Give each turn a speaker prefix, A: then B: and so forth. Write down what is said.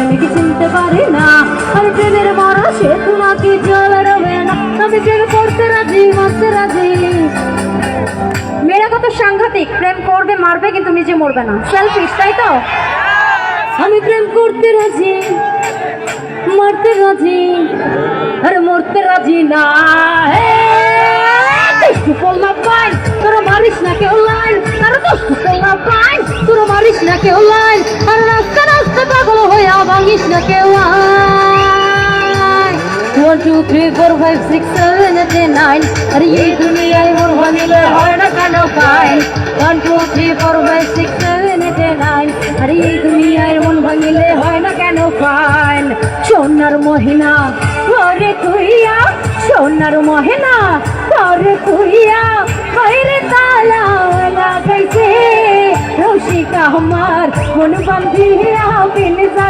A: নাকি চিনতে পারি না। আমি প্রেমের মরা সে তোমাকে জল রবে না। আমি প্রেম করতে রাজি, মারতে রাজি। মেয়েরা কত সাংঘাতিক, প্রেম করবে মারবে কিন্তু নিজে মরবে না, সেলফিশ, তাই তো? আমি প্রেম করতে রাজি, মারতে রাজি, আরে মরতে রাজি না। বললাম পাই তোরা মারিস না কেউ লাইন, আরে দোস্ত বললাম পাই তোরা মারিস না কেউ লাইন, আর রাস্তা রাস্তা পাগল হইয়া ভাঙিস না কেউ লাইন। 1 2 3 4 5 6 7 8 9, আরে এই দুনিয়ায় মন ভাঙিলে হয় না কেন ফাইন। 1 2 3 4 5 6 7 8 9, আরে এই দুনিয়ায় মন ভাঙিলে হয় না কেন ফাইন। সোনার মহিনা ঘরে খুইয়া, সোনার মহিনা ঘরে খুইয়া, বাইরে তালা লাগাইছে রসিকা আমার মন বান্ধিয়া।